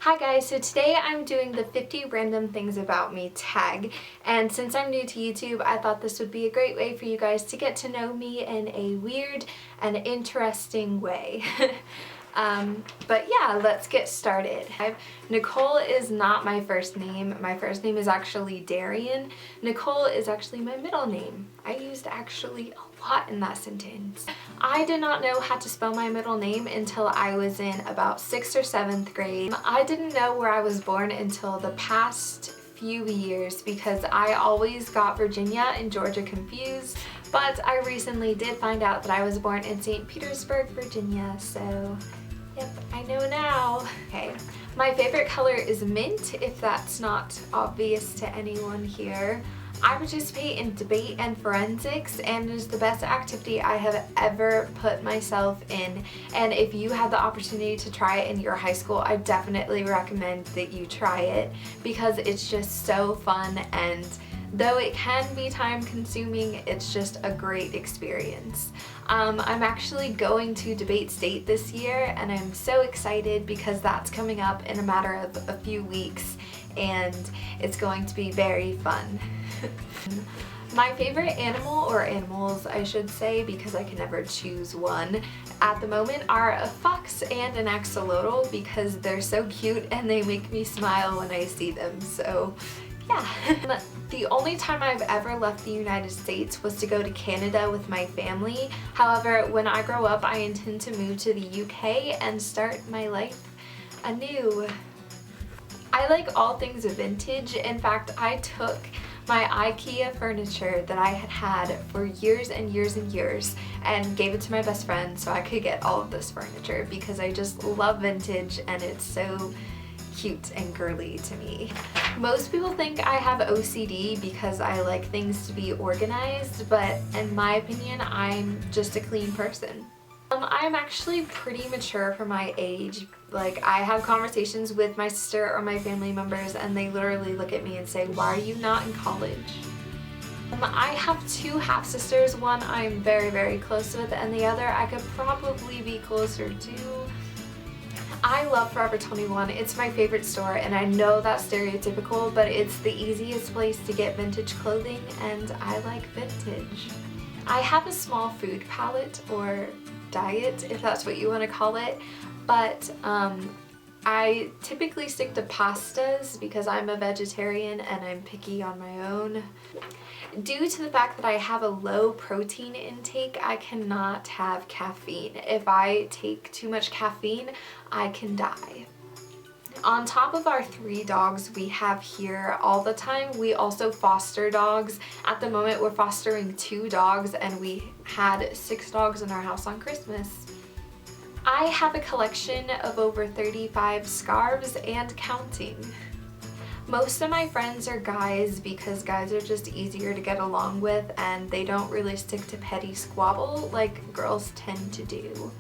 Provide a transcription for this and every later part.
Hi guys, so today I'm doing the 50 random things about me tag, and since I'm new to YouTube I thought this would be a great way for you guys to get to know me in a weird and interesting way. But yeah, let's get started. Nicole is not my first name. My first name is actually Darian. Nicole is actually my middle name. I used actually a lot in that sentence. I did not know how to spell my middle name until I was in about 6th or 7th grade. I didn't know where I was born until the past few years because I always got Virginia and Georgia confused, but I recently did find out that I was born in St. Petersburg, Virginia, so yep, I know now. Okay, my favorite color is mint, if that's not obvious to anyone here. I participate in debate and forensics, and it is the best activity I have ever put myself in, and if you had the opportunity to try it in your high school, I definitely recommend that you try it because it's just so fun, and though it can be time consuming, it's just a great experience. I'm actually going to debate state this year and I'm so excited because that's coming up in a matter of a few weeks and it's going to be very fun. My favorite animal, or animals I should say because I can never choose one at the moment, are a fox and an axolotl because they're so cute and they make me smile when I see them, so yeah. The only time I've ever left the United States was to go to Canada with my family. However, when I grow up, I intend to move to the UK and start my life anew. I like all things vintage. In fact, I took my IKEA furniture that I had had for years and years and years and gave it to my best friend so I could get all of this furniture because I just love vintage and it's so cute and girly to me. Most people think I have OCD because I like things to be organized, but in my opinion, I'm just a clean person. I'm actually pretty mature for my age. Like, I have conversations with my sister or my family members and they literally look at me and say, "Why are you not in college?" I have two half-sisters. One I'm very, very close with and the other I could probably be closer to. I love Forever 21. It's my favorite store and I know that's stereotypical, but it's the easiest place to get vintage clothing and I like vintage. I have a small food palette, or diet if that's what you want to call it, but I typically stick to pastas because I'm a vegetarian and I'm picky on my own. Due to the fact that I have a low protein intake, I cannot have caffeine. If I take too much caffeine, I can die. On top of our 3 dogs we have here all the time, we also foster dogs. At the moment we're fostering 2 dogs and we had 6 dogs in our house on Christmas. I have a collection of over 35 scarves and counting. Most of my friends are guys because guys are just easier to get along with and they don't really stick to petty squabble like girls tend to do.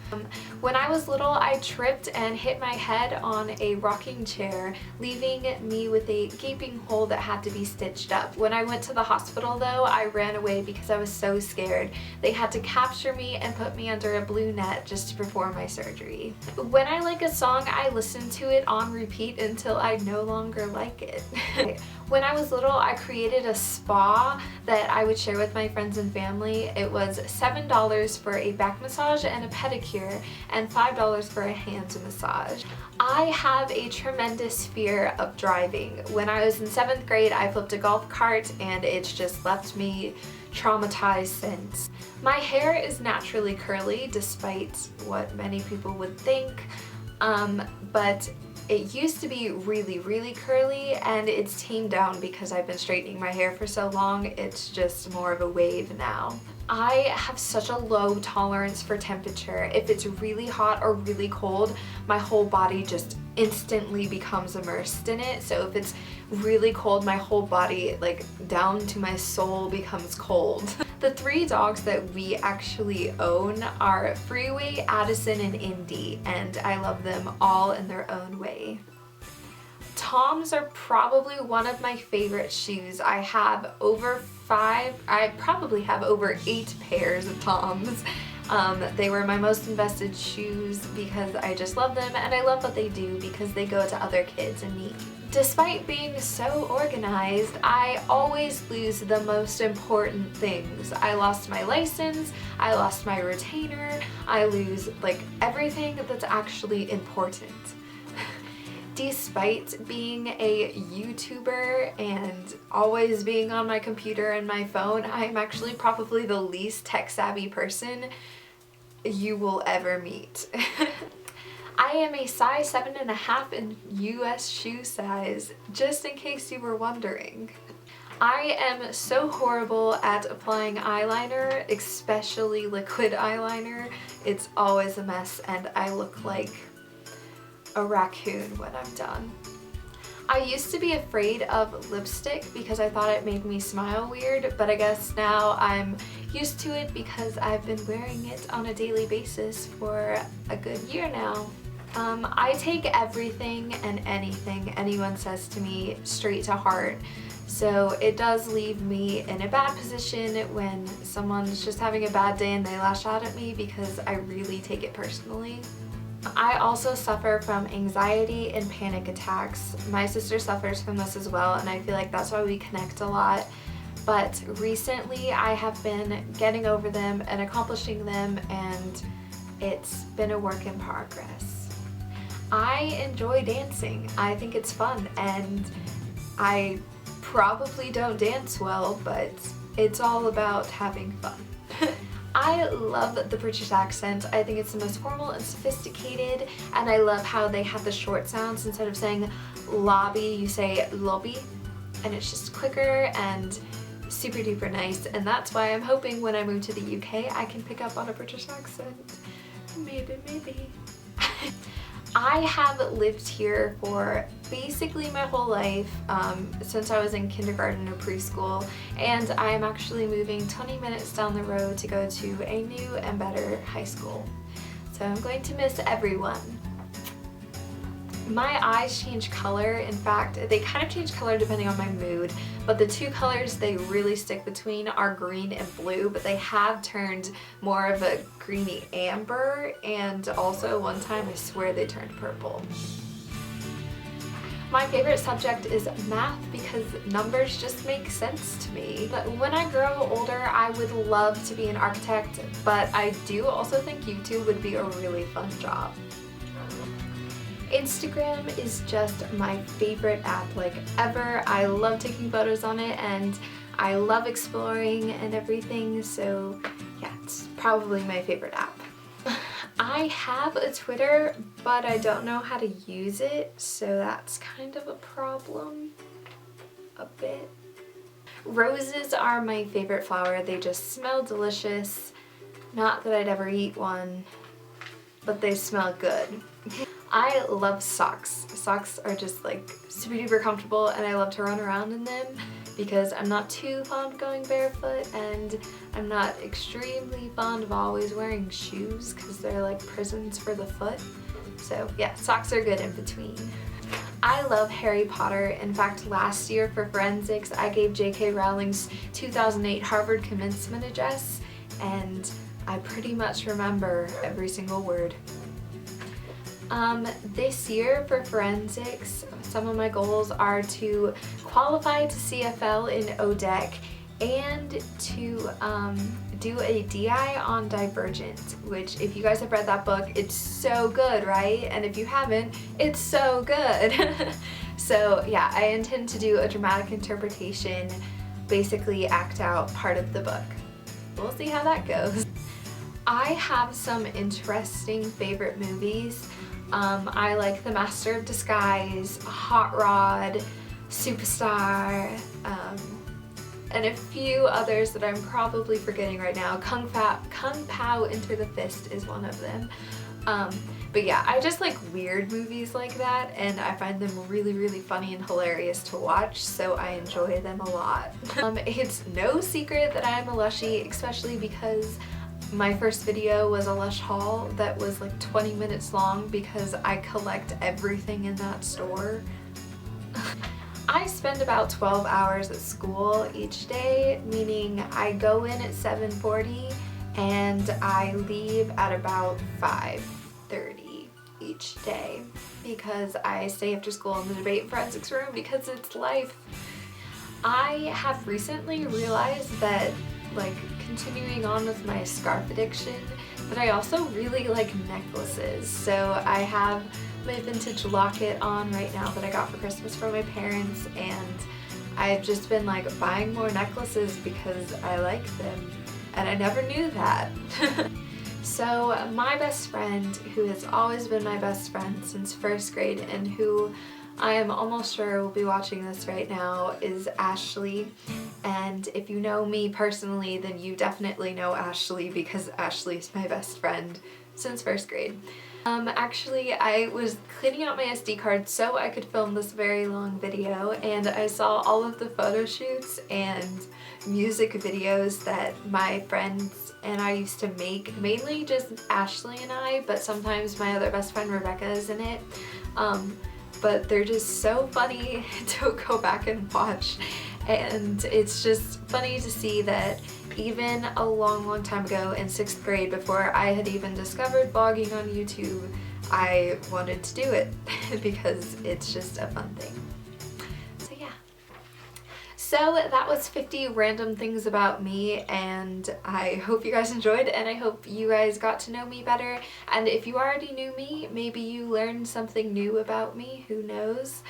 When I was little, I tripped and hit my head on a rocking chair, leaving me with a gaping hole that had to be stitched up. When I went to the hospital though, I ran away because I was so scared. They had to capture me and put me under a blue net just to perform my surgery. When I like a song, I listen to it on repeat until I no longer like it. When I was little, I created a spa that I would share with my friends and family. It was $7 for a back massage and a pedicure and $5 for a hand massage. I have a tremendous fear of driving. When I was in 7th grade, I flipped a golf cart and it's just left me traumatized since. My hair is naturally curly despite what many people would think, but it used to be really, really curly and it's tamed down because I've been straightening my hair for so long. It's just more of a wave now. I have such a low tolerance for temperature. If it's really hot or really cold, my whole body just instantly becomes immersed in it. So if it's really cold, my whole body, like down to my soul, becomes cold. The 3 dogs that we actually own are Freeway, Addison, and Indy, and I love them all in their own way. Toms are probably one of my favorite shoes. I have over 5, I probably have over 8 pairs of Toms. They were my most invested shoes because I just love them, and I love what they do because they go to other kids in need. Despite being so organized, I always lose the most important things. I lost my license, I lost my retainer, I lose like everything that's actually important. Despite being a YouTuber and always being on my computer and my phone, I'm actually probably the least tech-savvy person you will ever meet. I am a size 7.5 in US shoe size, just in case you were wondering. I am so horrible at applying eyeliner, especially liquid eyeliner. It's always a mess and I look like a raccoon when I'm done. I used to be afraid of lipstick because I thought it made me smile weird, but I guess now I'm used to it because I've been wearing it on a daily basis for a good year now. I take everything and anything anyone says to me straight to heart, so it does leave me in a bad position when someone's just having a bad day and they lash out at me because I really take it personally. I also suffer from anxiety and panic attacks. My sister suffers from this as well, and I feel like that's why we connect a lot. But recently I have been getting over them and accomplishing them, and it's been a work in progress. I enjoy dancing. I think it's fun, and I probably don't dance well, but it's all about having fun. I love the British accent. I think it's the most formal and sophisticated, and I love how they have the short sounds. Instead of saying lobby, you say lobby, and it's just quicker and super duper nice, and that's why I'm hoping when I move to the UK I can pick up on a British accent. Maybe. I have lived here for basically my whole life, since I was in kindergarten or preschool, and I'm actually moving 20 minutes down the road to go to a new and better high school. So I'm going to miss everyone. My eyes change color. In fact, they kind of change color depending on my mood, but the two colors they really stick between are green and blue, but they have turned more of a greeny amber, and also one time I swear they turned purple. My favorite subject is math because numbers just make sense to me. But when I grow older, I would love to be an architect, but I do also think YouTube would be a really fun job. Instagram is just my favorite app like ever. I love taking photos on it and I love exploring and everything, so yeah, it's probably my favorite app. I have a Twitter, but I don't know how to use it, so that's kind of a problem, a bit. Roses are my favorite flower. They just smell delicious. Not that I'd ever eat one, but they smell good. I love socks. Socks are just like super duper comfortable, and I love to run around in them because I'm not too fond of going barefoot, and I'm not extremely fond of always wearing shoes because they're like prisons for the foot. So yeah, socks are good in between. I love Harry Potter. In fact, last year for forensics, I gave J.K. Rowling's 2008 Harvard commencement address, and I pretty much remember every single word. This year for forensics, some of my goals are to qualify to CFL in ODEC and to do a DI on Divergent, which if you guys have read that book, it's so good, right? And if you haven't, it's so good. So yeah, I intend to do a dramatic interpretation, basically act out part of the book. We'll see how that goes. I have some interesting favorite movies. I like The Master of Disguise, Hot Rod, Superstar, and a few others that I'm probably forgetting right now. Kung Pao Enter the Fist is one of them. But yeah, I just like weird movies like that, and I find them really, really funny and hilarious to watch, so I enjoy them a lot. It's no secret that I am a lushie, especially because my first video was a Lush haul that was like 20 minutes long because I collect everything in that store. I spend about 12 hours at school each day, meaning I go in at 7:40 and I leave at about 5:30 each day because I stay after school in the debate and forensics room because it's life. I have recently realized that, like, continuing on with my scarf addiction, that I also really like necklaces. So I have my vintage locket on right now that I got for Christmas from my parents, and I've just been like buying more necklaces because I like them, and I never knew that. So my best friend, who has always been my best friend since first grade and who I am almost sure will be watching this right now, is Ashley. And if you know me personally, then you definitely know Ashley because Ashley is my best friend since first grade. Actually, I was cleaning out my SD card so I could film this very long video, and I saw all of the photo shoots and music videos that my friends and I used to make, mainly just Ashley and I, but sometimes my other best friend Rebecca is in it. But they're just so funny to go back and watch, and it's just funny to see that even a long time ago in 6th grade, before I had even discovered vlogging on YouTube, I wanted to do it because it's just a fun thing. So yeah. So that was 50 random things about me, and I hope you guys enjoyed, and I hope you guys got to know me better. And if you already knew me, maybe you learned something new about me, who knows.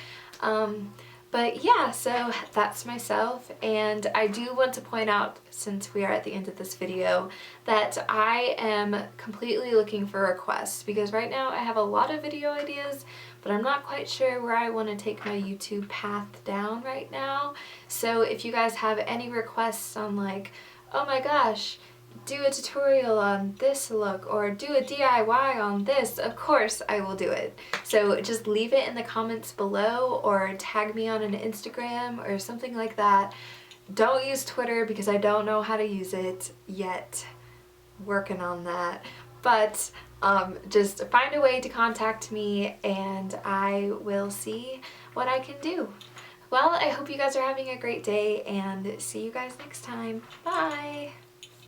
But yeah, so that's myself, and I do want to point out, since we are at the end of this video, that I am completely looking for requests, because right now I have a lot of video ideas, but I'm not quite sure where I want to take my YouTube path down right now. So if you guys have any requests on, like, oh my gosh, do a tutorial on this look, or do a DIY on this, of course I will do it. So just leave it in the comments below, or tag me on an Instagram or something like that. Don't use Twitter because I don't know how to use it yet. Working on that. But just find a way to contact me and I will see what I can do. Well, I hope you guys are having a great day, and see you guys next time. Bye!